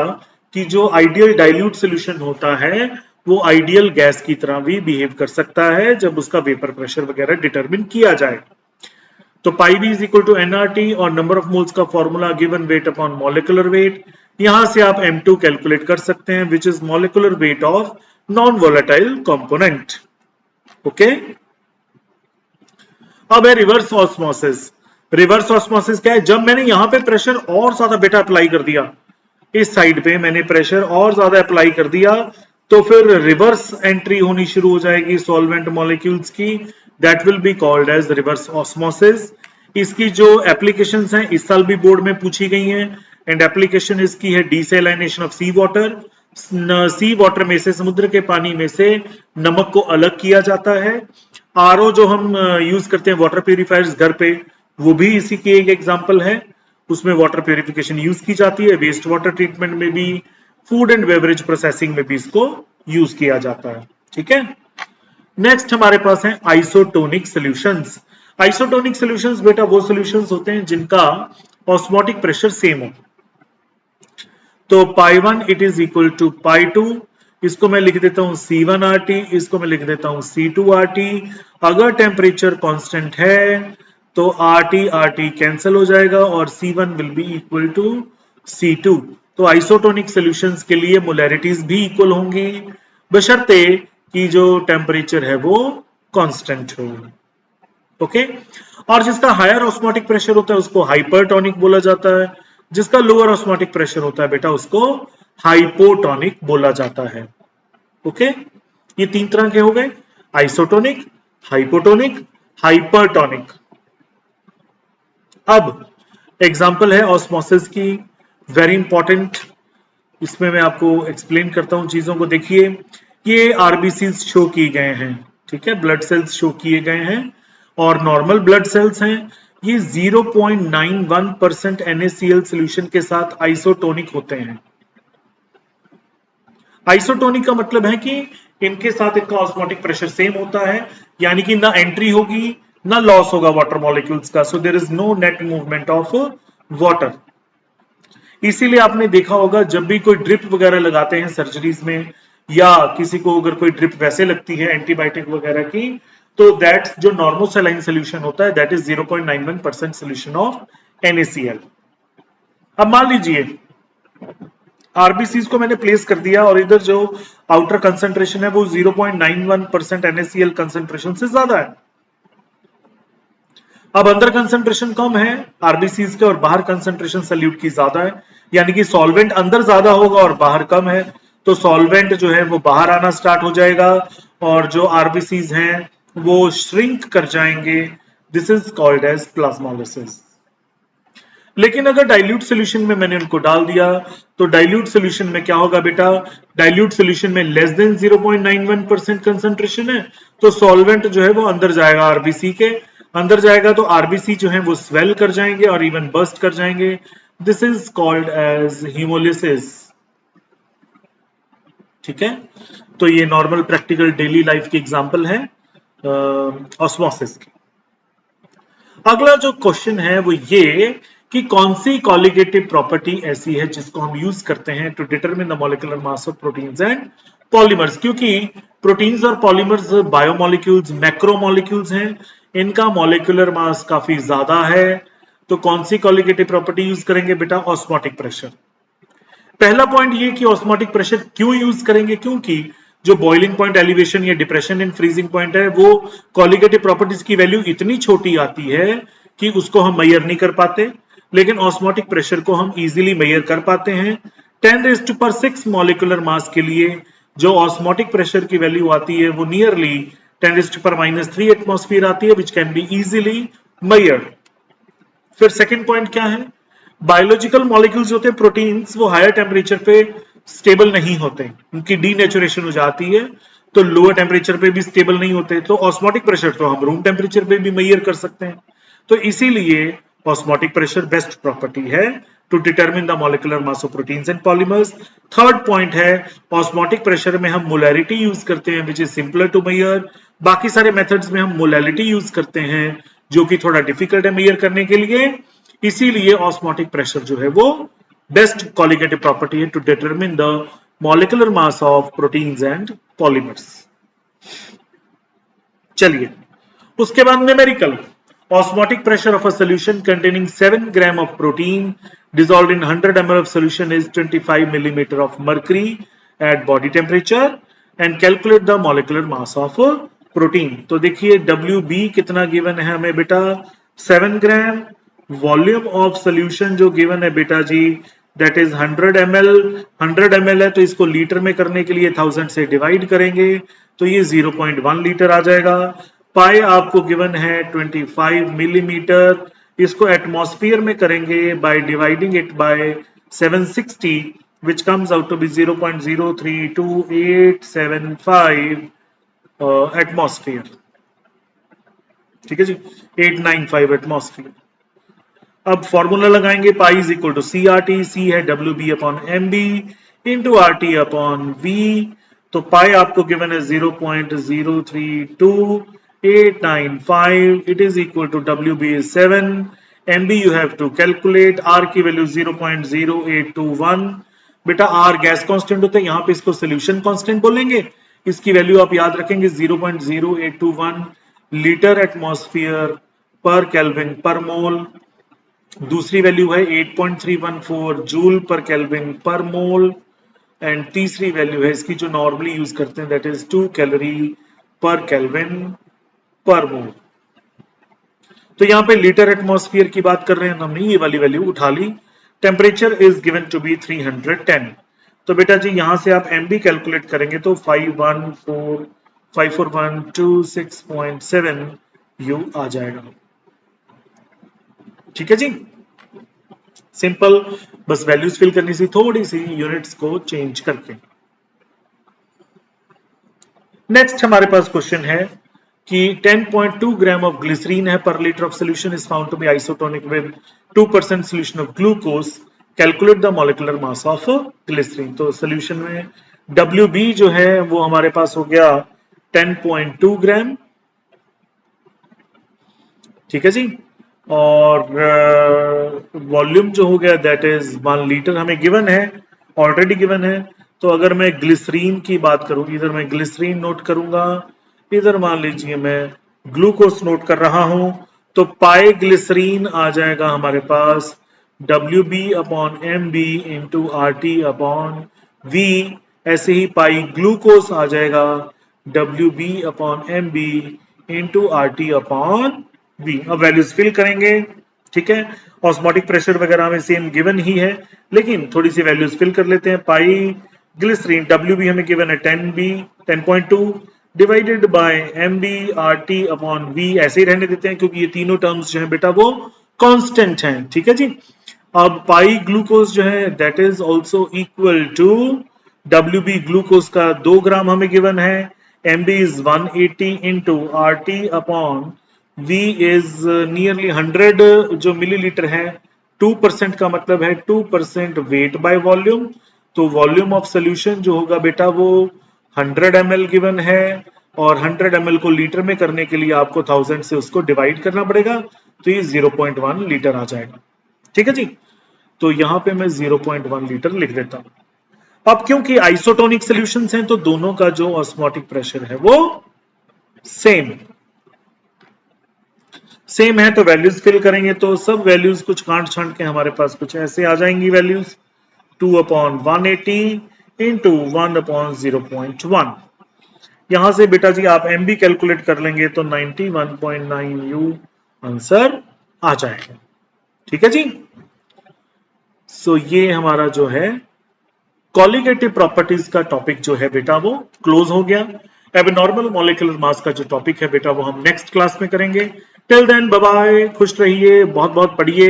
कि जो आइडियल डाइल्यूट सोल्यूशन होता है वो आइडियल गैस की तरह भी बिहेव कर सकता है जब उसका वेपर प्रेशर वगैरह डिटरमिन किया जाए। तो pi V is equal to NRT और नंबर ऑफ मोल्स का formula given weight upon molecular weight. यहां से आप M2 कैलकुलेट कर सकते हैं which is molecular weight of non volatile component. Okay. अब है रिवर्स ऑस्मोसिस। रिवर्स ऑस्मोसिस क्या है? जब मैंने यहां पे प्रेशर और ज्यादा बेटा अप्लाई कर दिया, इस साइड पे मैंने प्रेशर और ज्यादा अप्लाई कर दिया, तो फिर रिवर्स एंट्री होनी शुरू हो जाएगी सॉल्वेंट मॉलिक्यूल्स की, that will be called as reverse osmosis. इसकी जो एप्लीकेशंस हैं इस साल भी बोर्ड में पूछी गई हैं, एंड एप्लीकेशन इसकी है desalination of sea water. Sea water में से, समुद्र के पानी में से नमक को अलग किया जाता है। आरओ जो हम यूज करते हैं वाटर प्यूरिफायर्स घर पे, वो भी इसी की एक एग्जांपल है, उसमें वाटर प्यूरिफिकेशन यूज की जाती है। वेस्ट वाटर ट्रीटमेंट में भी, फूड एंड बेवरेज प्रोसेसिंग में भी इसको यूज किया जाता है। ठीक है। नेक्स्ट हमारे पास है आइसोटोनिक सॉल्यूशंस। आइसोटोनिक सॉल्यूशंस बेटा वो सॉल्यूशंस होते हैं जिनका ऑस्मोटिक प्रेशर सेम हो। तो पाई 1 इट इज इक्वल टू पाई 2, इसको मैं लिख देता हूं C1RT, इसको मैं लिख देता हूं C2RT। अगर टेम्परेचर कांस्टेंट है तो RT कैंसिल हो जाएगा और C1 will be equal to C2। तो आइसोटोनिक सॉल्यूशंस के लिए मोलैरिटीज भी इक्वल होंगी बशर्ते कि जो टेम्परेचर है वो कांस्टेंट हो। ओके। और जिसका हायर ऑस्मोटिक प्रेशर होता है उसको हाइपरटोनिक बोला जाता है, जिसका लोअर ऑस्मोटिक प्रेशर होता है बेटा उसको हाइपोटोनिक बोला जाता है। ओके। ये तीन तरह के हो गए, आइसोटोनिक, हाइपोटोनिक, हाइपरटोनिक। अब एग्जाम्पल है ऑस्मोसिस की, वेरी इंपॉर्टेंट, इसमें मैं आपको एक्सप्लेन करता हूं चीजों को। देखिए ये आरबीसी शो किए गए हैं, ठीक है, ब्लड सेल्स शो किए गए हैं और नॉर्मल ब्लड सेल्स हैं। ये 0.91% NaCl सोल्यूशन के साथ आइसोटोनिक होते हैं। आइसोटोनिक का मतलब है कि इनके साथ इनका ऑस्मोटिक प्रेशर सेम होता है, यानी कि ना एंट्री होगी ना लॉस होगा वाटर मॉलिक्यूल्स का, so there is no net movement of water. इसीलिए आपने देखा होगा जब भी कोई ड्रिप वगैरह लगाते हैं सर्जरीज में, या किसी को अगर कोई ड्रिप वैसे लगती है एंटीबायोटिक वगैरह की, तो दैट जो नॉर्मल सलाइन सोल्यूशन होता है that is 0.91% solution of NaCl। अब मान लीजिए आरबीसीज को मैंने प्लेस कर दिया और इधर जो आउटर कंसंट्रेशन है वो 0.91% NaCl कंसंट्रेशन से ज्यादा है। अब अंदर कंसंट्रेशन कम है आरबीसीज के और बाहर कंसंट्रेशन सल्यूट की ज्यादा है, यानी कि सॉल्वेंट अंदर ज्यादा होगा और बाहर कम है, तो सॉल्वेंट जो है वो बाहर आना स्टार्ट हो जाएगा और जो आरबीसीज हैं वो श्रिंक कर जाएंगे। This is called as plasmolysis. लेकिन अगर डाइल्यूट सॉल्यूशन में मैंने उनको डाल दिया तो डाइल्यूट सॉल्यूशन में क्या होगा बेटा, डाइल्यूट सॉल्यूशन में लेस देन 0.91% कंसंट्रेशन है, तो सॉल्वेंट जो है वो अंदर जाएगा, आरबीसी के अंदर जाएगा, तो आरबीसी जो है वो स्वेल कर जाएंगे और इवन बर्स्ट कर जाएंगे। This is called as hemolysis, ठीक है। तो ये नॉर्मल प्रैक्टिकल डेली लाइफ की एग्जांपल है ऑस्मोसिस की। अगला जो क्वेश्चन है वो ये कि कौन सी कॉलिगेटिव प्रॉपर्टी ऐसी है जिसको हम यूज करते हैं to determine the molecular mass of proteins and polymers. क्योंकि प्रोटीन्स और पॉलीमर्स बायोमॉलिक्यूल्स, मैक्रोमॉलिक्यूल्स हैं, इनका मॉलिक्यूलर मास काफी ज्यादा है, तो कौन सी कॉलिगेटिव प्रॉपर्टी यूज करेंगे बेटा, ऑस्मोटिक प्रेशर। पहला पॉइंट ये कि ऑस्मोटिक प्रेशर क्यों यूज करेंगे, क्योंकि जो बॉइलिंग पॉइंट, एलिवेशन या डिप्रेशन इन फ्रीजिंग पॉइंट है वो कॉलिगेटिव प्रॉपर्टीज की वैल्यू इतनी छोटी आती है कि उसको हम मेजर नहीं कर पाते, लेकिन ऑस्मोटिक प्रेशर को हम इजीली मेजर कर पाते हैं। 10⁶ मॉलिक्यूलर मास के लिए जो ऑस्मोटिक प्रेशर की वैल्यू आती है वो नियरली 10⁻³ एटमॉस्फेयर आती है, which can be easily measured. फिर सेकंड पॉइंट क्या है, बायोलॉजिकल मॉलिक्यूल्स होते हैं प्रोटीन्स, वो हायर टेम्परेचर पे स्टेबल नहीं होते, उनकी डीनेचुरेशन हो जाती है, तो लोअर टेम्परेचर पे भी स्टेबल नहीं होते, तो ऑस्मोटिक प्रेशर तो हम रूम टेम्परेचर पे भी मेजर कर सकते हैं। तो इसीलिए ऑस्मोटिक प्रेशर बेस्ट प्रॉपर्टी है to determine the molecular mass of proteins and polymers. Third point है ऑस्मोटिक प्रेशर में हम मोलैरिटी यूज करते हैं which is simpler to measure. बाकी सारे मेथड्स में हम मोलैलिटी यूज करते हैं जो कि थोड़ा डिफिकल्ट है मेजर करने के लिए, इसीलिए ऑस्मोटिक प्रेशर जो है वो बेस्ट कॉलिगेटिव प्रॉपर्टी है to determine the molecular mass of proteins and polymers. चलिए उसके बाद numerical, osmotic pressure of a solution containing 7 gram of protein dissolved in 100 ml of solution is 25 millimeter of mercury at body temperature and calculate the molecular mass of protein। तो देखिए WB कितना given है हमें बेटा, 7 ग्राम, volume of solution जो given है बेटा जी दैट इज 100 ml। 100 ml है तो इसको लीटर में करने के लिए 1000 से डिवाइड करेंगे तो ये 0.1 लीटर आ जाएगा। पाई आपको गिवन है 25 मिलीमीटर, इसको एटमॉस्फेयर में करेंगे by dividing it by 760 which comes out to be 0.0327875 atmosphere, ठीक है जी, 895 एटमॉस्फेयर। अब फॉर्मूला लगाएंगे, pi is equal to CRT, C है WB upon MB into RT upon V। तो पाई आपको गिवन है 0.032 895, it is equal to WB is 7, MB you have to calculate, R की वैल्यू 0.0821। बेटा R गैस कांस्टेंट होता है, यहाँ पे इसको सोल्यूशन कांस्टेंट बोलेंगे, इसकी वैल्यू आप याद रखेंगे 0.0821 लीटर एटमॉस्फेयर पर केल्विन पर मोल। दूसरी वैल्यू है 8.314 जूल पर केल्विन पर मोल एंड तीसरी वैल्यू है इसकी जो नॉर्मली यूज करते हैं दैट इज 2 कैलोरी पर केल्विन पर मोल। तो यहां पे लीटर एटमॉस्फेयर की बात कर रहे हैं, हमने ये वाली वैल्यू उठा ली। Temperature is given to be 310। तो बेटा जी यहां से आप MB कैलकुलेट करेंगे तो 514 54126.7 U आ जाएगा। ठीक है जी, सिंपल, बस वैल्यूज फिल करनी सी, थोड़ी सी यूनिट्स को चेंज करके। नेक्स्ट हमारे पास क्वेश्चन है कि 10.2 ग्राम ऑफ ग्लिसरीन है पर litre of solution is found to be isotonic with 2% solution of glucose, calculate the molecular mass of glycerine. तो सोल्यूशन में WB जो है वो हमारे पास हो गया 10.2 ग्राम, ठीक है जी, और वॉल्यूम जो हो गया दैट इज 1 लीटर, हमें गिवन है, ऑलरेडी गिवन है। तो अगर मैं ग्लिसरीन की बात करूं, इधर मैं ग्लिसरीन नोट करूंगा, इधर मान लीजिए मैं ग्लूकोज नोट कर रहा हूं, तो पाई ग्लिसरीन आ जाएगा हमारे पास WB upon MB into RT upon V। ऐसे ही पाई ग्लूकोज आ जाएगा WB upon MB into RT upon V। अब वैल्यूज फिल करेंगे, ठीक है, ऑस्मोटिक प्रेशर वगैरह में सेम गिवन ही है, लेकिन थोड़ी सी वैल्यूज फिल कर लेते हैं। पाई ग्लिसरीन WB हमें गिवन है 10.2 divided by MB RT upon V, ऐसे ही रहने देते हैं क्योंकि ये तीनों टर्म्स जो है बेटा वो कांस्टेंट हैं। ठीक है जी, अब पाई ग्लूकोज जो है that is also equal to WB glucose का 2 ग्राम हमें गिवन है, MB is 180 into RT upon V is nearly 100 जो मिलीलीटर है, 2% का मतलब है 2% वेट बाय वॉल्यूम। तो वॉल्यूम ऑफ सोल्यूशन जो होगा बेटा वो 100 ml गिवन है, और 100 ml को लीटर में करने के लिए आपको 1000 से उसको डिवाइड करना पड़ेगा, तो ये 0.1 लीटर आ जाएगा। ठीक है जी, तो यहां पे मैं 0.1 लीटर लिख देता हूं। अब क्योंकि आइसोटोनिक सॉल्यूशंस हैं तो दोनों का जो ऑस्मोटिक प्रेशर है वो सेम है, तो वैल्यूज फिल करेंगे तो सब वैल्यूज कुछ कांट छांट के हमारे पास कुछ ऐसे आ जाएंगी वैल्यूज, 2/180 इंटू 1/0.1। यहां से बेटा जी आप MB कैलकुलेट कर लेंगे तो 91.9 U आंसर आ जाएगा। ठीक है जी, सो ये हमारा जो है कॉलिगेटिव प्रॉपर्टीज का टॉपिक जो है बेटा वो क्लोज हो गया। एबनॉर्मल मॉलिक्यूलर मास का जो टॉपिक है बेटा वो हम नेक्स्ट क्लास में करेंगे। टिल देन बाय बाय, खुश रहिए, बहुत बहुत पढ़िए,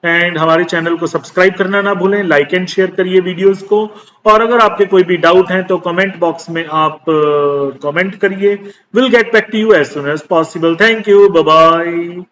एंड हमारे चैनल को सब्सक्राइब करना ना भूलें, लाइक एंड शेयर करिए वीडियोस को, और अगर आपके कोई भी डाउट है तो कमेंट बॉक्स में आप कमेंट करिए। Will get back to you as soon as possible. Thank you, bye bye.